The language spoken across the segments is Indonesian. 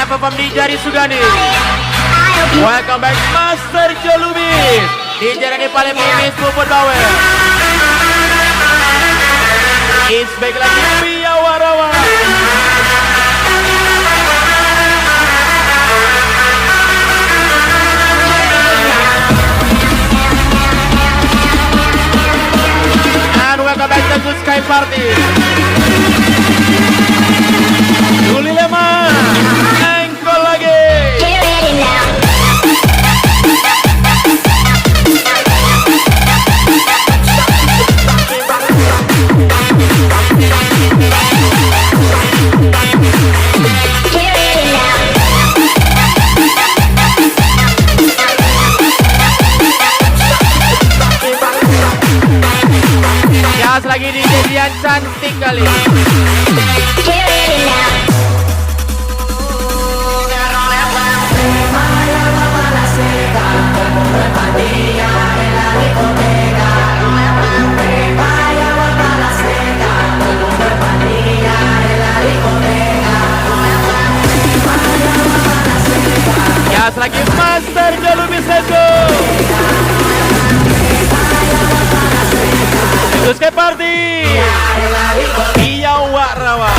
yang perform DJ Ari Sugandi. Welcome back Master Jolubis. DJ yang paling famous Puput Bawe. Is back lagi Pia Warawa. And welcome back to Good Sky Party. Juli Lema, engkol lagi. Gas lagi di jadian cantik kali. Gas lagi Master Jolubis Leso. Terus ke party. Iya wak rawa.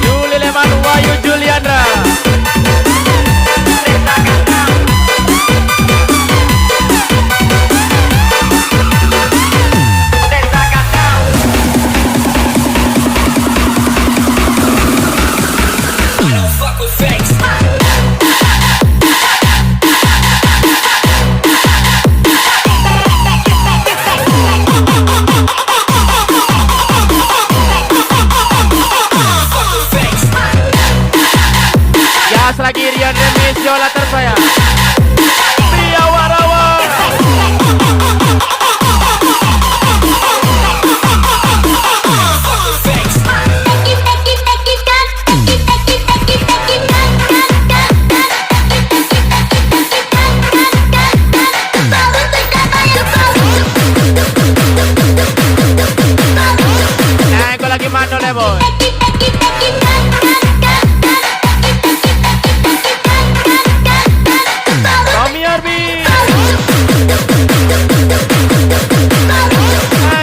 Juli Leman Wayu Juliandra. Lagi Rian Remis Yola tersayang Pria Warawa. Nah, aku lagi mandol ya boy.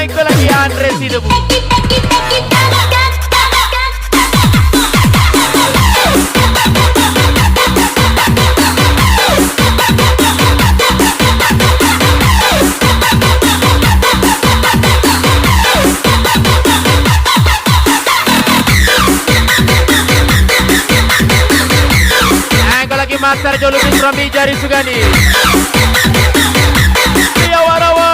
Aku lagi Andre si debu. Aku lagi Master Jolubis Romi Jari Sugandi. Pia Warawa.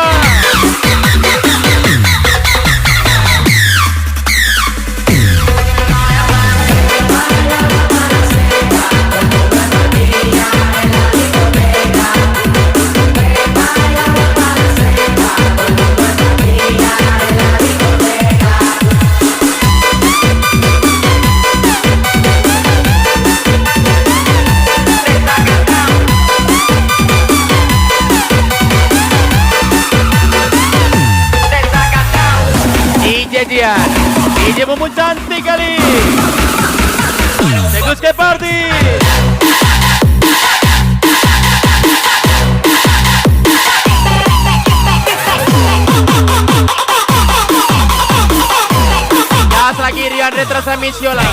DJ Mumu cantik kali. Tegus ke party. Gas lagi Rian Retrasa Misiola.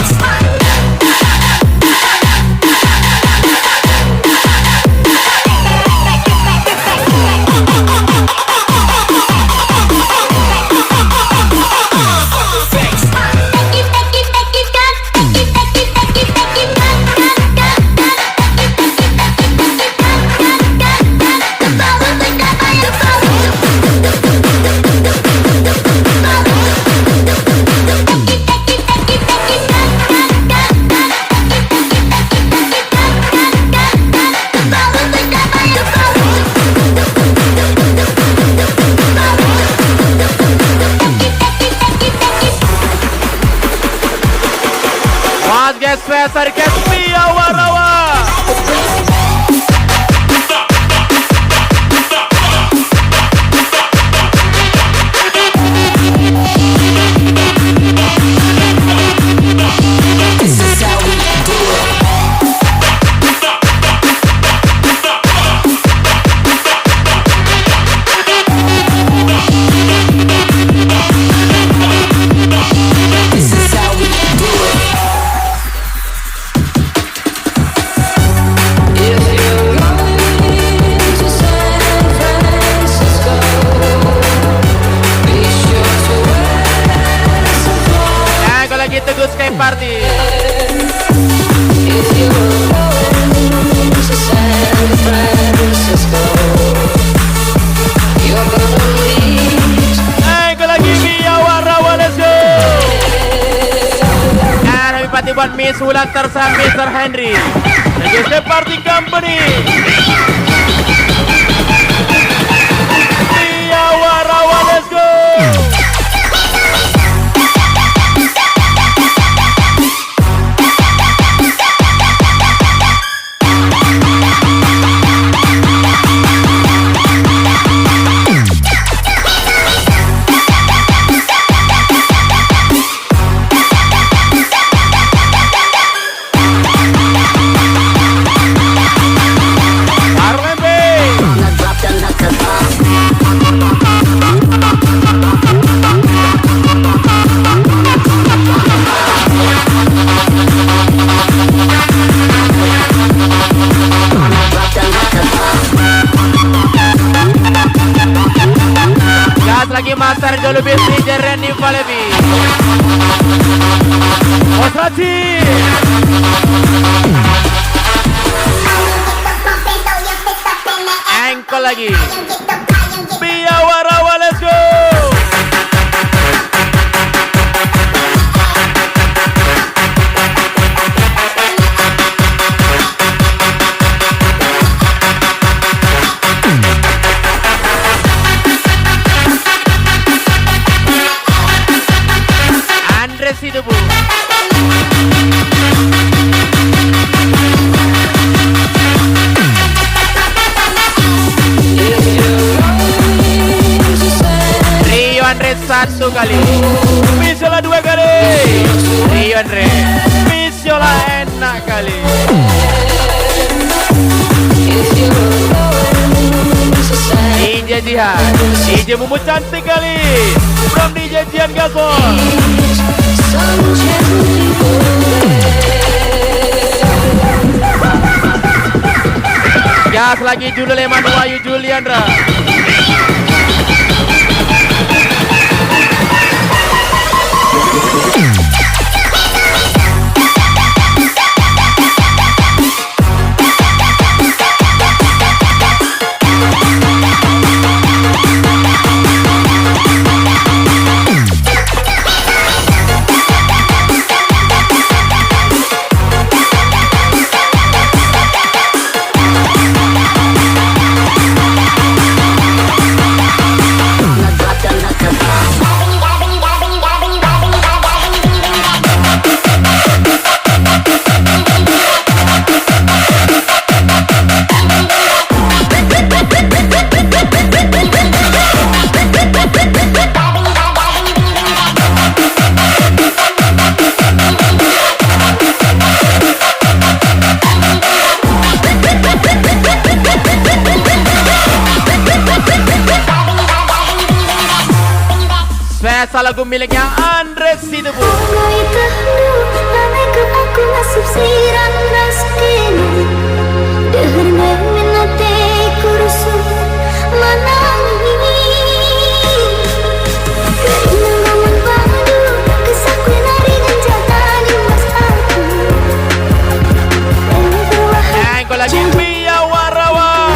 Mas guys, Pia Warawa. bulan tersam Mr. Henry. The Party Company. Pia Warawa, let's go. Lagi Master Jolubis di Jereni Valebi. Osrati. Ankle lagi. Pia Warawa, let's go. Sidebu. Rio Andre 1 kali, Misiola 2 kali, Rio Andre, Misiola enak kali. DJ Jihan, DJ Mumu cantik kali, from DJ Jihan Gasol. Gas lagi Julu Leman Wayu Juliandra. Spesial lagu miliknya Andre Sidebu. Engkau lagi Pia Warawa,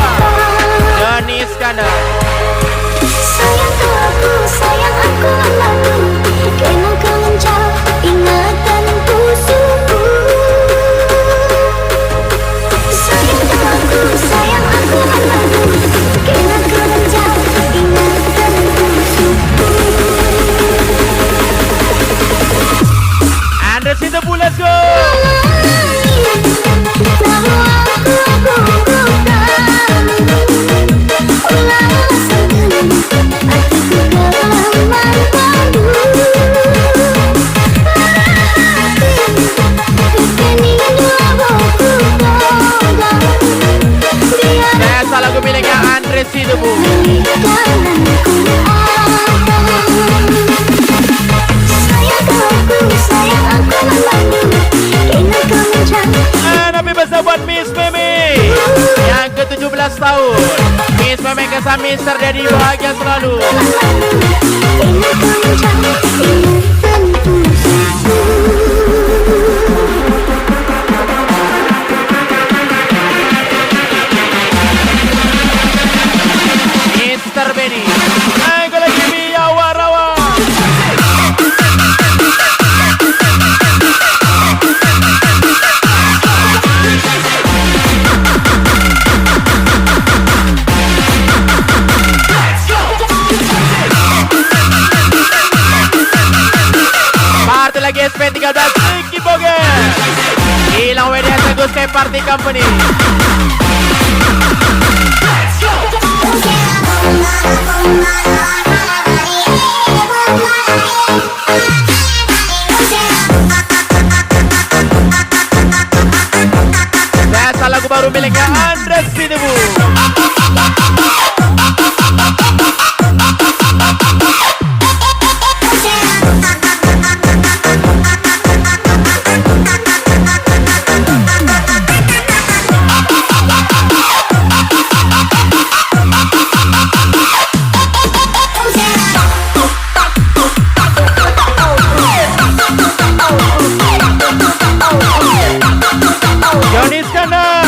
Dani Iskandar. Sayang aku lagi, kenang kangen jauh ingatan tusuku. Sayang aku lagi, kenang kangen jauh ingatan tusuku. Andre Sidebu, let's go. Spesial lagu miliknya Andre Sidebu. Happy birthday buat Miss Meme yang ke-17 tahun. Miss Meme kesan Mr. Daddy bahagia selalu. Mr. Benny, aku lagi Pia Warawa. Party Company. Saya lagu baru miliknya Andres Sinubu. Johnny Skandar.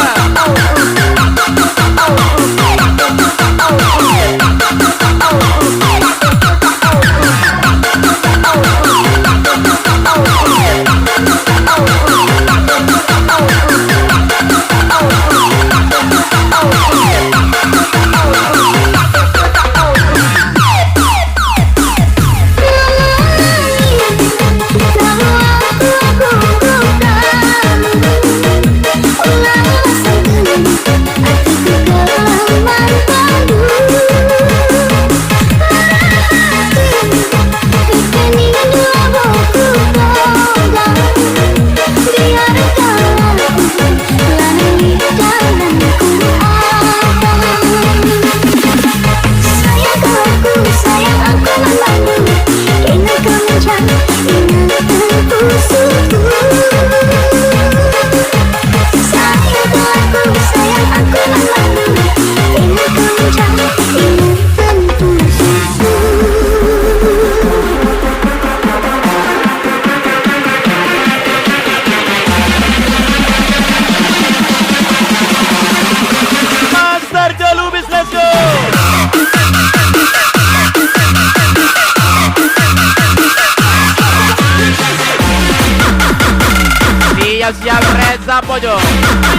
Siap Reza Pojo.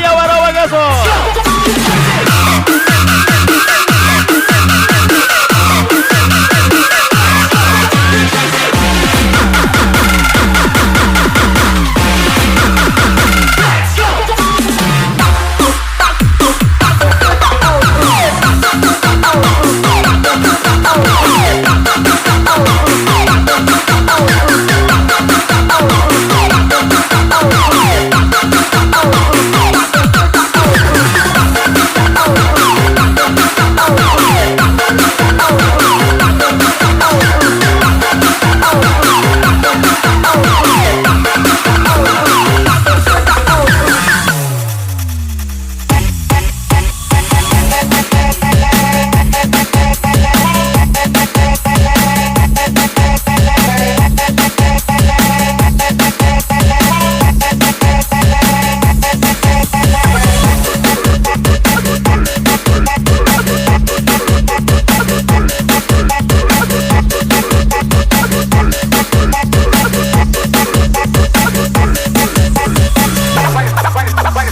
Dia Warawagaso.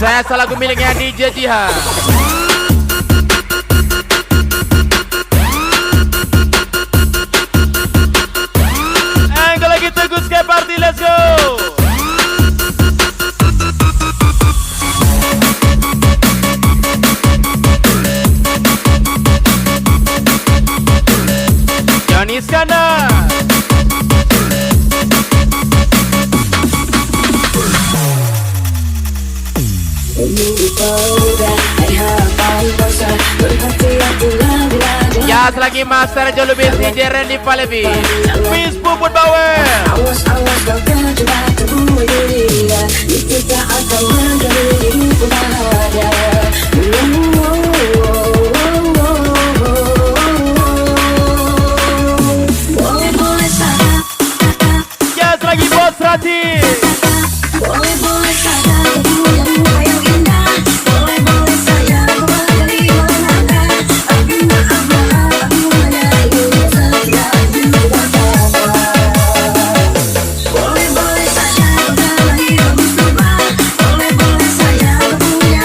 Saya lagu miliknya DJ Jihan. Kalau gitu Good Sky Party, let's go. Johnny Skandar. Ya, selagi Master Jolubis DJ Randy Palevi, Miss Puput Bawel. Awas kau terjebak terbuai diri. Itu tak akan menjadi diriku bahagia. Boleh saja. Ya, selagi Bos Rati. Boleh saja aku yang yang indah. Boleh saja aku berdiri menangga. Aku menyayangi setiap hidup bersama. Boleh saja aku terlahir bersama. Boleh saja aku punya.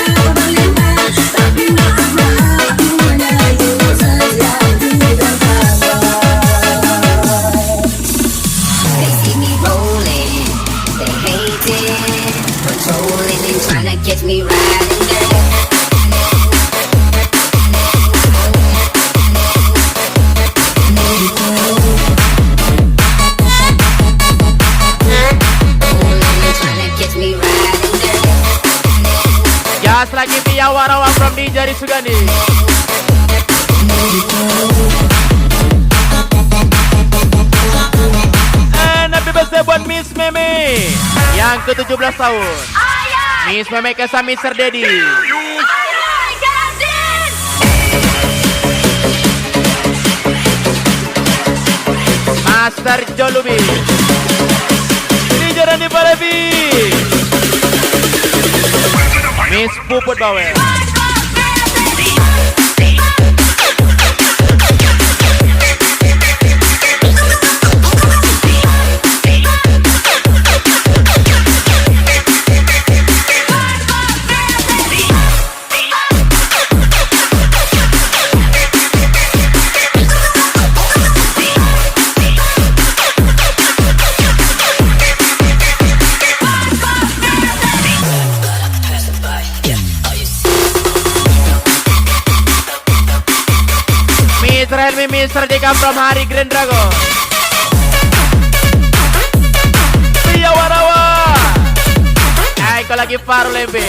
Gas lagi Pia Warawa from di Jari Sugandi. And happy birthday buat Miss Meme yang ke-17 tahun. Miss Meme kesah Mr. Dedi. Master Jolubi DJ Randy Palevi, Miss Puput Bawel. Mr. Dika from Hari Grand Dragon. Pia Warawa. Aiko lagi Faru Lembe.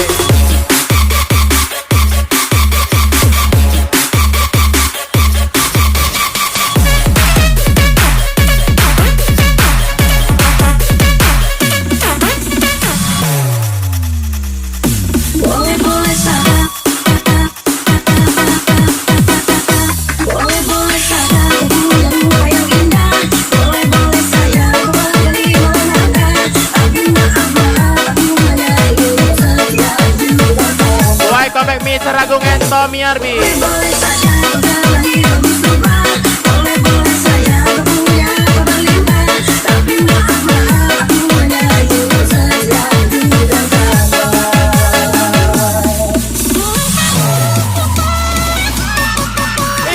Mr. Agung and Tommy Arbi.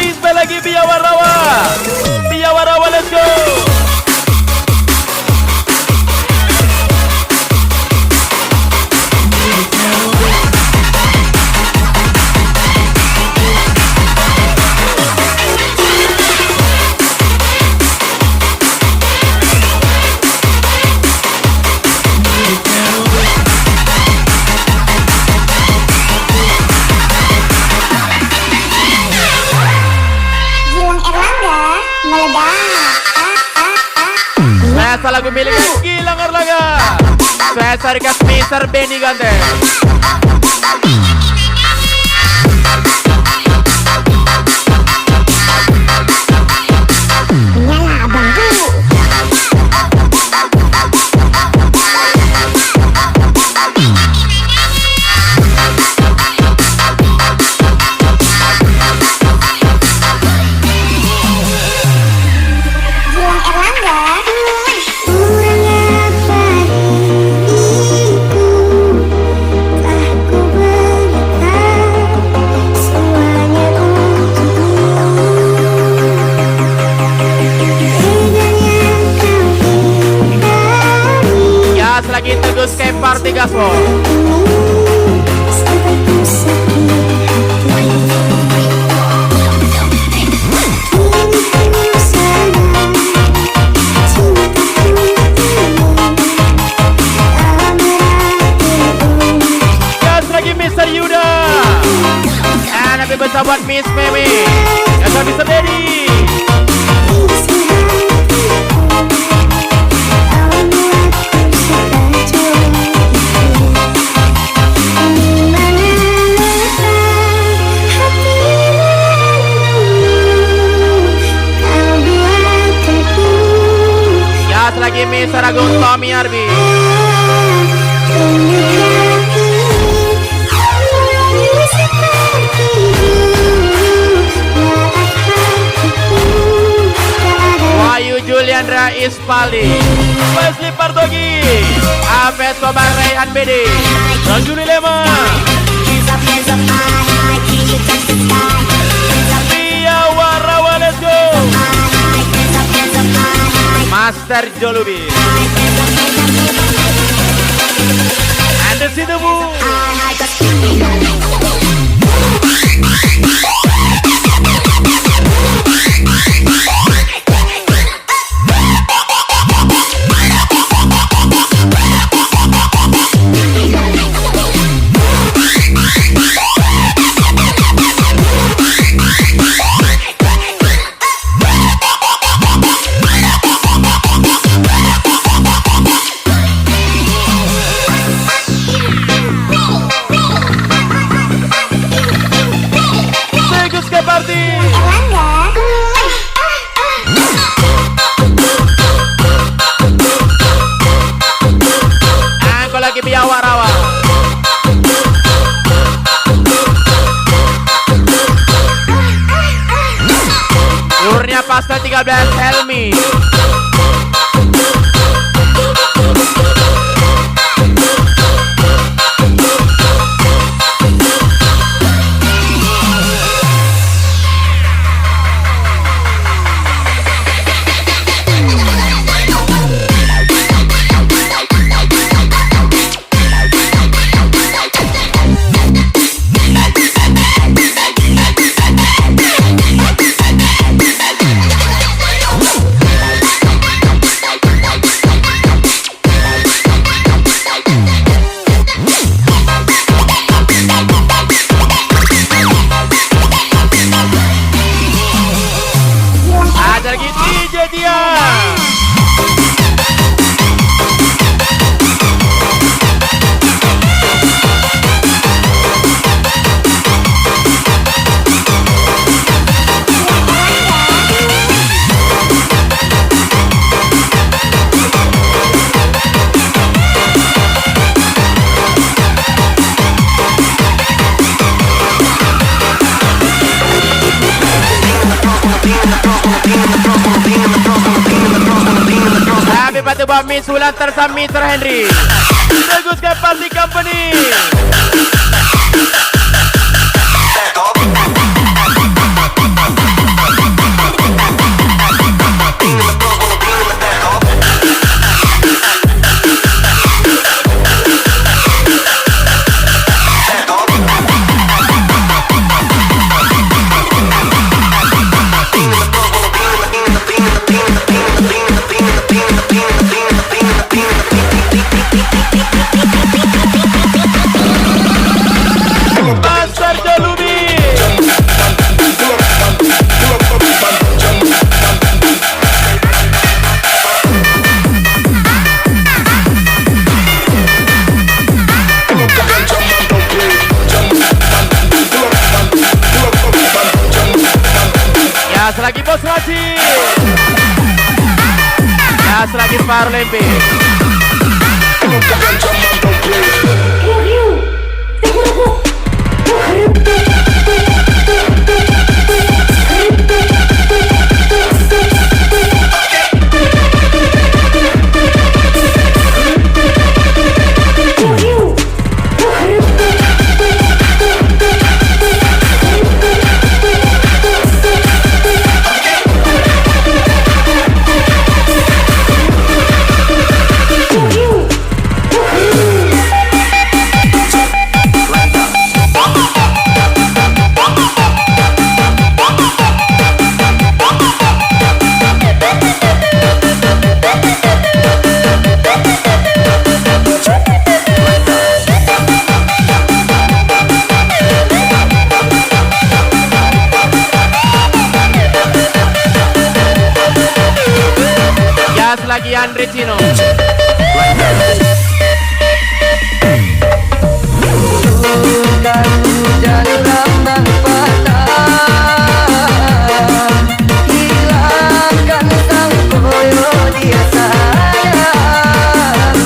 Isbel lagi Pia Warawa. Pia Warawa, let's go. Saya lagu milik Gilang Erlangga. Saya carikan Mr. Benny Ganteng. Nyala abangku. Lagi Tegus Camp Party Gaspo. Gas lagi Mr. Yuda. And happy birthday buat Miss Meme. Gas Mr. Dedi. Lagi Mr. Agung Tommy Arbi. Wahyu Juliandra Ispali, Wesley Partogi, Afes Sobang Raihan BD, dan Juli Lema, Pia Warawa, let's go. Master Jolubi and the Sidabu. Master 13 Helmi. Ada lagi DJ dia. Happy birthday buat Miss Wulan Tersa Mr. Henry. Teruskan Party Company. Master Jolubi. Ya selagi Bos Rashid. Ya selagi Paralympic. Lagi Andre Cino. Hilangkan sang koyo dia sayang,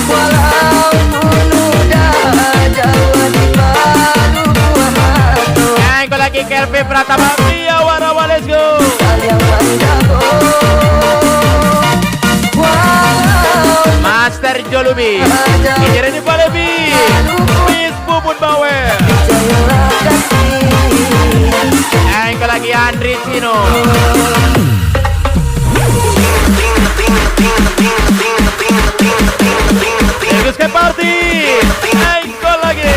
walaupun udah jauh di baru buah hati. Yang kau lagi Kelvin Pratama Pria Warawa, let's go. Sayang panjago, Master Jolubi. Ini Reni Palebi. Miss Puput Bawel. Yang kau lagi Andre Cino. Teruskan party. Yang kau lagi.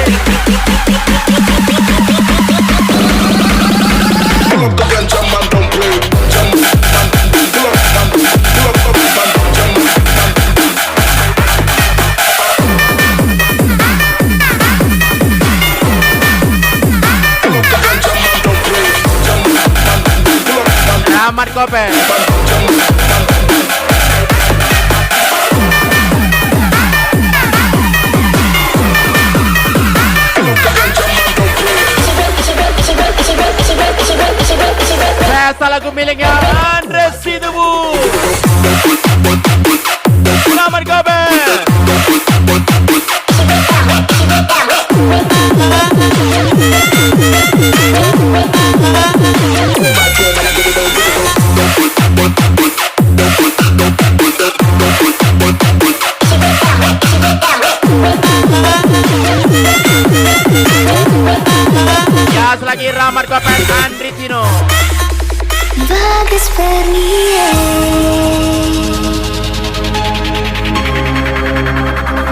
Rahmat Kopel. Pesta lagu miliknya Andres Sidubu. Rahmat Kopel. lagi Rahmat Kopen Andri Tino. Bagas Pernie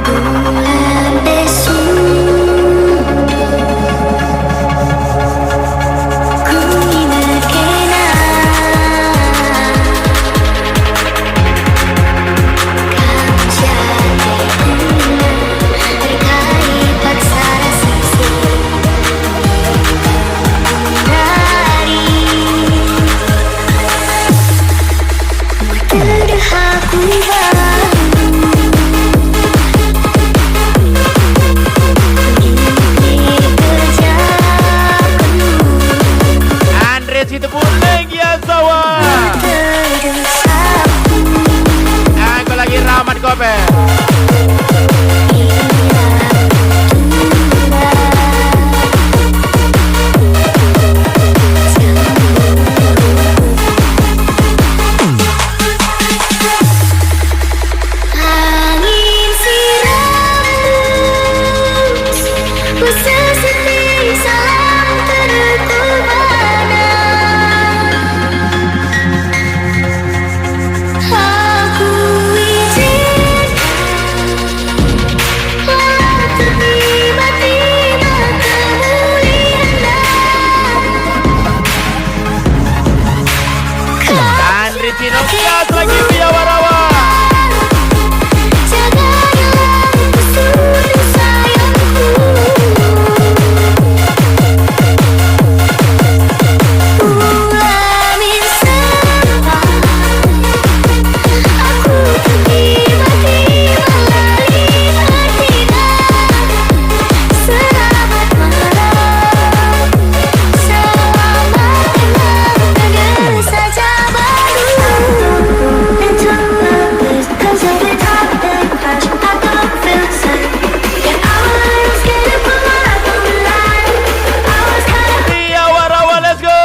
bulan besok ku ingat kena kau jadi terkait paksa sisi dari terdeha ku Andre situ pun Lenggia Sawa. Aku lagi Rahmat Kopen. Angin sirambus posesiti salam terkubana. Aku izin walau tiba-tiba kemuliaan Andri Tino gas lagi via Warawa. jagalah pesona sayangku. Ulamin sempat aku tiba-tiba lari bertindak. Selamat malam, selamat malam, tegar saja baru. And took the risk 'cause of the top that crash. I don't feel safe. Yeah, I was scared to put my life on the line. I was kinda Via Warawa, let's go.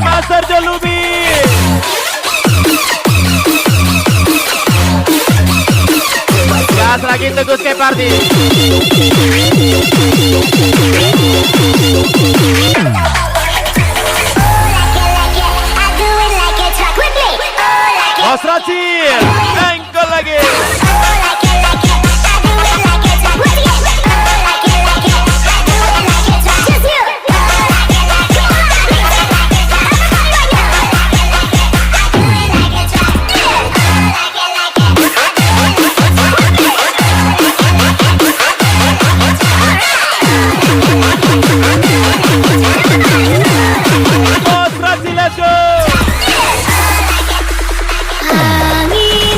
Master Jolubi. Gas lagi Teguh Skate Party. Bos Racil, engkol lagi. Bos Racil, let's go. angin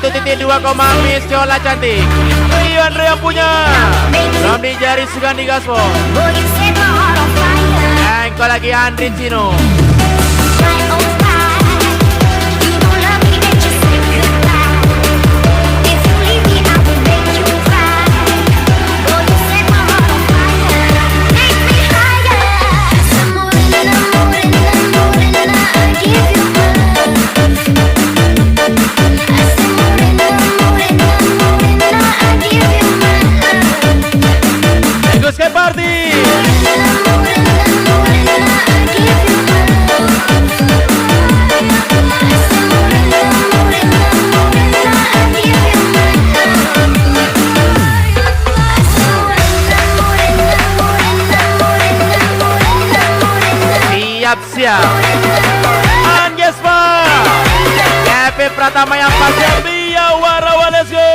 1.2, Miss Yola cantik. Rio Andre yang punya. From DJ Sugandi Gaspol. Boy, you set my heart on fire. Engkau lagi Andri Cino. My own pride. You don't love me, then just say goodbye. If you leave me, I will make you cry. Boy, you set my heart on fire. Make me higher. Some morena, I give you love. Some morena, I give you my love. Agus ke party. Siap. Angespa. Kevin Pratama yang pasti Bia Warawa, let's go.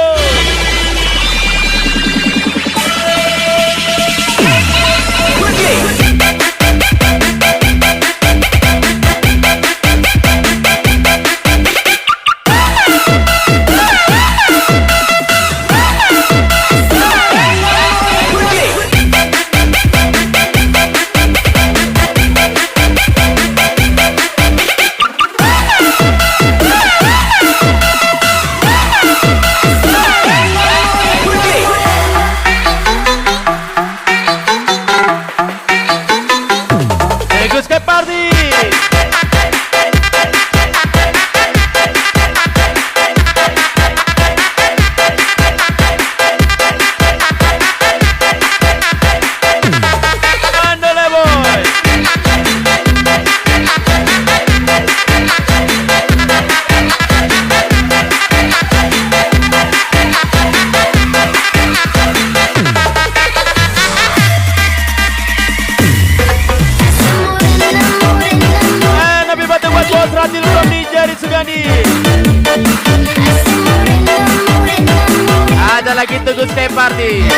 Ada lagi Teguh Stay Party.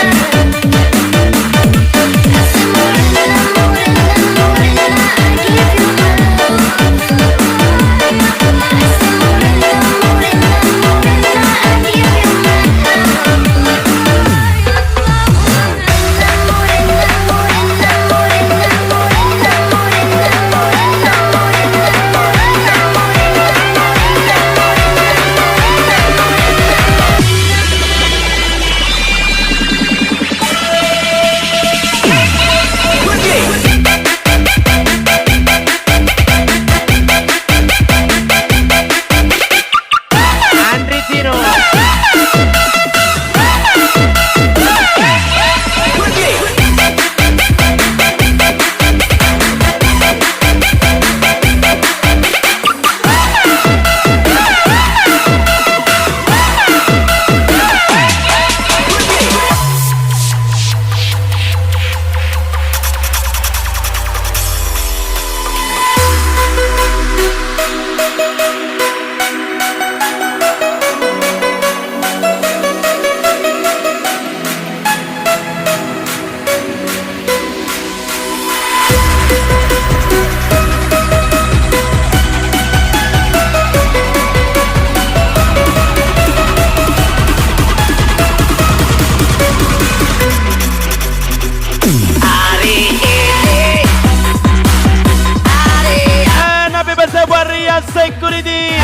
Security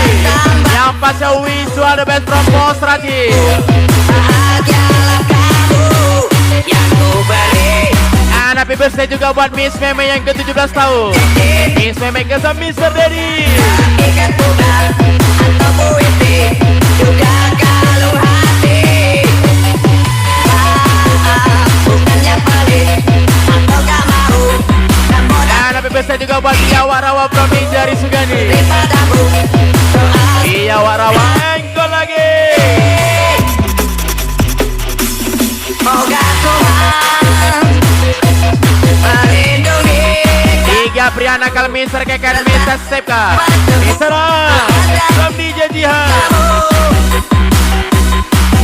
yang pasca Wiswa the best from Bos Rati. Bahagialah kamu yang ku beri. And happy birthday juga buat Miss Meme yang ke-17 tahun. Miss Meme ke Mr. Daddy. Ikan pudar atau puisi juga kalung hati. Bukannya pelit atau gak mau. And happy birthday juga buat Dia Warawa from Ninja Sugandi. Padamu Dia Warawa engkau lagi. moga Tuhan melindungi. Tiga Priana Kal Mr. Kekan Mr. Sepka Mr. from DJ Jihan.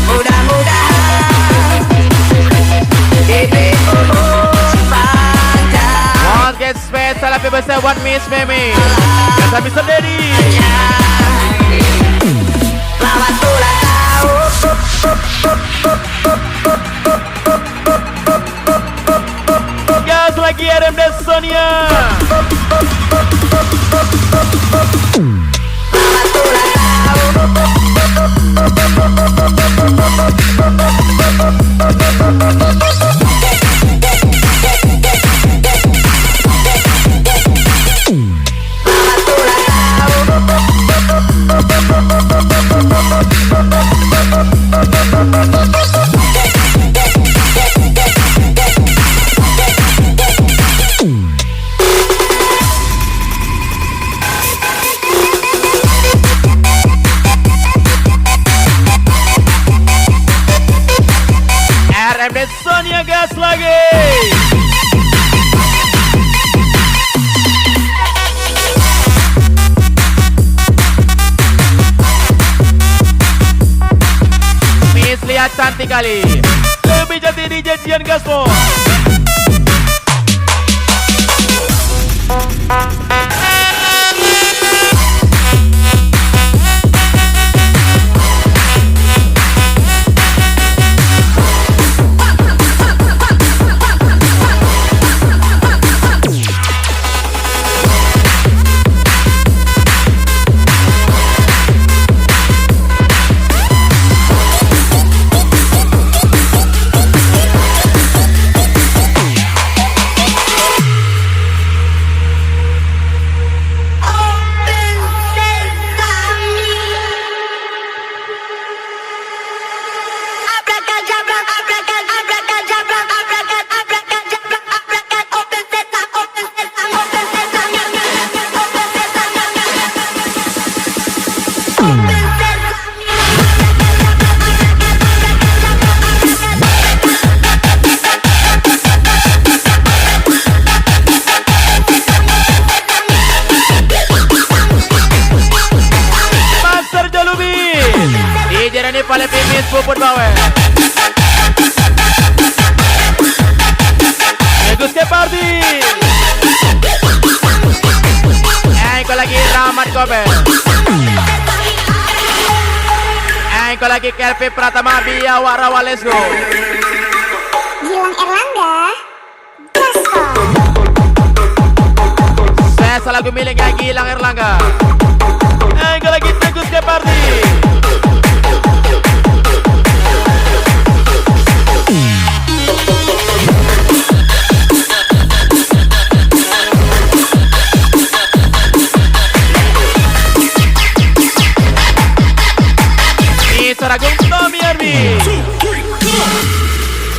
Mudah-mudahan hidup umur panjang. Once get special happy birthday buat Miss Meme kata Mr. Daddy. Selamat ulang tahun. RMD Sonia gas lagi. Miss lihat cantik kali. Lebih cantik di janjian gaspol. Ini paling pimis puput bawah. Bagus ke party. Kau lagi Rahmat Kobe. Kau lagi Kelpi Pratama Bia Warawa, let's go. Gilang Erlangga, gaspol. Saya salah milik Gilang Erlangga. Kau lagi Tegus ke party. Ragung Tommy Army.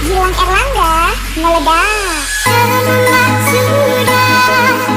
Gilang Erlangga, meledak. Sudah